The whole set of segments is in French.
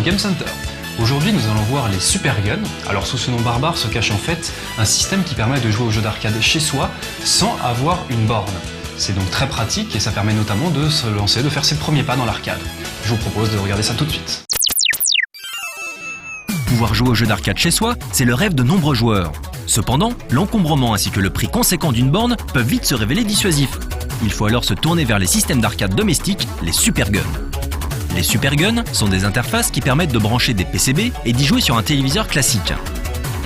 Game Center. Aujourd'hui, nous allons voir les Super Guns. Alors sous ce nom barbare se cache en fait un système qui permet de jouer aux jeux d'arcade chez soi sans avoir une borne. C'est donc très pratique et ça permet notamment de se lancer, de faire ses premiers pas dans l'arcade. Je vous propose de regarder ça tout de suite. Pouvoir jouer aux jeux d'arcade chez soi, c'est le rêve de nombreux joueurs. Cependant, l'encombrement ainsi que le prix conséquent d'une borne peuvent vite se révéler dissuasifs. Il faut alors se tourner vers les systèmes d'arcade domestiques, les Super Guns. Les Super Guns sont des interfaces qui permettent de brancher des PCB et d'y jouer sur un téléviseur classique.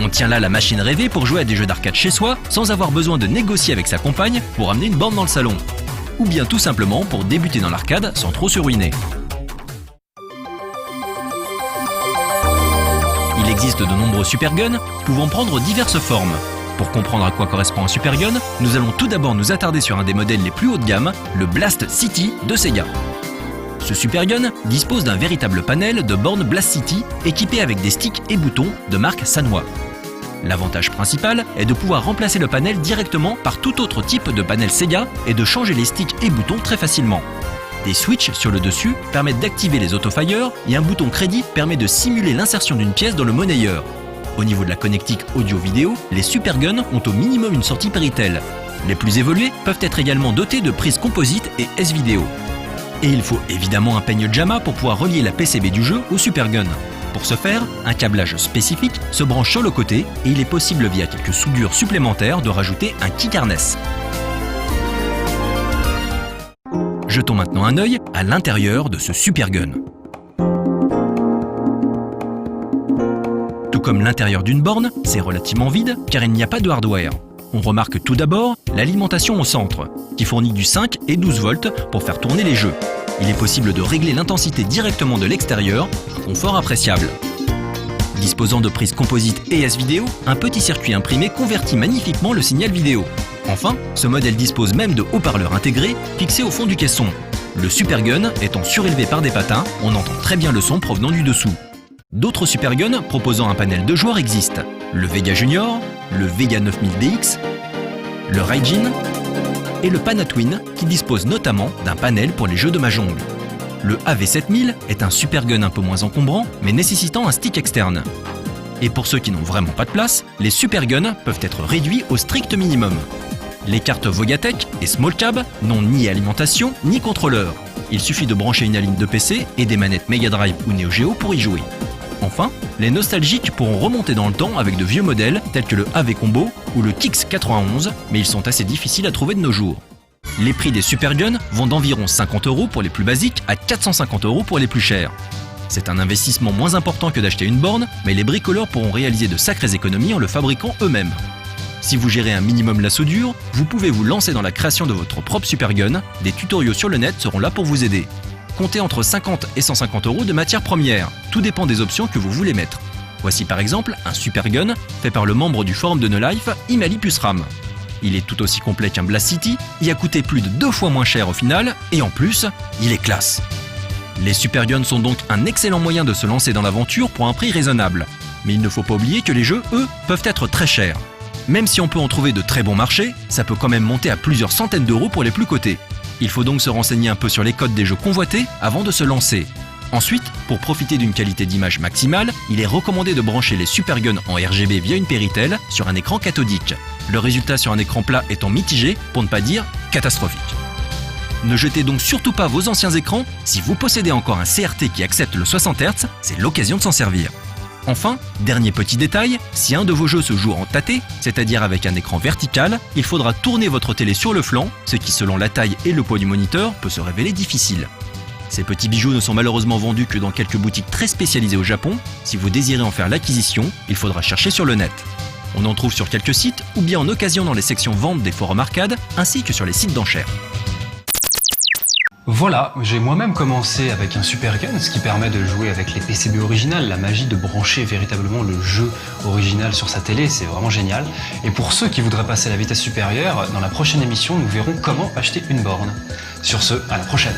On tient là la machine rêvée pour jouer à des jeux d'arcade chez soi sans avoir besoin de négocier avec sa compagne pour amener une borne dans le salon. Ou bien tout simplement pour débuter dans l'arcade sans trop se ruiner. Il existe de nombreux Super Guns pouvant prendre diverses formes. Pour comprendre à quoi correspond un Super Gun, nous allons tout d'abord nous attarder sur un des modèles les plus haut de gamme, le Blast City de Sega. Ce Super Gun dispose d'un véritable panel de bornes Blast City équipé avec des sticks et boutons de marque Sanwa. L'avantage principal est de pouvoir remplacer le panel directement par tout autre type de panel Sega et de changer les sticks et boutons très facilement. Des switches sur le dessus permettent d'activer les autofire et un bouton crédit permet de simuler l'insertion d'une pièce dans le monnayeur. Au niveau de la connectique audio-vidéo, les Super Guns ont au minimum une sortie Péritel. Les plus évolués peuvent être également dotés de prises composite et S-Vidéo. Et il faut évidemment un peigne JAMA pour pouvoir relier la PCB du jeu au Super Gun. Pour ce faire, un câblage spécifique se branche sur le côté et il est possible via quelques soudures supplémentaires de rajouter un kick harness. Jetons maintenant un œil à l'intérieur de ce Super Gun. Tout comme l'intérieur d'une borne, c'est relativement vide car il n'y a pas de hardware. On remarque tout d'abord l'alimentation au centre, qui fournit du 5 et 12 volts pour faire tourner les jeux. Il est possible de régler l'intensité directement de l'extérieur, un confort appréciable. Disposant de prises composite et S-Vidéo, un petit circuit imprimé convertit magnifiquement le signal vidéo. Enfin, ce modèle dispose même de haut-parleurs intégrés fixés au fond du caisson. Le Super Gun étant surélevé par des patins, on entend très bien le son provenant du dessous. D'autres Super Guns proposant un panel de joueurs existent. Le Vega Junior, le Vega 9000DX, le Raijin et le Panatwin qui dispose notamment d'un panel pour les jeux de Mahjong. Le AV7000 est un Super Gun un peu moins encombrant mais nécessitant un stick externe. Et pour ceux qui n'ont vraiment pas de place, les Super Guns peuvent être réduits au strict minimum. Les cartes Vogatech et Small Cab n'ont ni alimentation ni contrôleur. Il suffit de brancher une ligne de PC et des manettes Mega Drive ou Neo Geo pour y jouer. Enfin, les nostalgiques pourront remonter dans le temps avec de vieux modèles tels que le AV Combo ou le Kix 91, mais ils sont assez difficiles à trouver de nos jours. Les prix des Super Guns vont d'environ 50 € pour les plus basiques à 450 € pour les plus chers. C'est un investissement moins important que d'acheter une borne, mais les bricoleurs pourront réaliser de sacrées économies en le fabriquant eux-mêmes. Si vous gérez un minimum la soudure, vous pouvez vous lancer dans la création de votre propre Super Gun. Des tutoriaux sur le net seront là pour vous aider. Comptez entre 50 et 150 € de matières premières. Tout dépend des options que vous voulez mettre. Voici par exemple un Super Gun fait par le membre du forum de No Life, Imali Pusram. Il est tout aussi complet qu'un Blast City, il a coûté plus de 2 fois moins cher au final, et en plus, il est classe. Les Super Guns sont donc un excellent moyen de se lancer dans l'aventure pour un prix raisonnable. Mais il ne faut pas oublier que les jeux, eux, peuvent être très chers. Même si on peut en trouver de très bons marchés, ça peut quand même monter à plusieurs centaines d'euros pour les plus cotés. Il faut donc se renseigner un peu sur les codes des jeux convoités avant de se lancer. Ensuite, pour profiter d'une qualité d'image maximale, il est recommandé de brancher les Super Guns en RGB via une Péritel sur un écran cathodique. Le résultat sur un écran plat étant mitigé, pour ne pas dire catastrophique. Ne jetez donc surtout pas vos anciens écrans, si vous possédez encore un CRT qui accepte le 60 Hz, c'est l'occasion de s'en servir. Enfin, dernier petit détail, si un de vos jeux se joue en tâté, c'est-à-dire avec un écran vertical, il faudra tourner votre télé sur le flanc, ce qui selon la taille et le poids du moniteur peut se révéler difficile. Ces petits bijoux ne sont malheureusement vendus que dans quelques boutiques très spécialisées au Japon. Si vous désirez en faire l'acquisition, il faudra chercher sur le net. On en trouve sur quelques sites ou bien en occasion dans les sections vente des forums arcade ainsi que sur les sites d'enchères. Voilà, j'ai moi-même commencé avec un Super Gun, ce qui permet de jouer avec les PCB originales, la magie de brancher véritablement le jeu original sur sa télé, c'est vraiment génial. Et pour ceux qui voudraient passer à la vitesse supérieure, dans la prochaine émission, nous verrons comment acheter une borne. Sur ce, à la prochaine.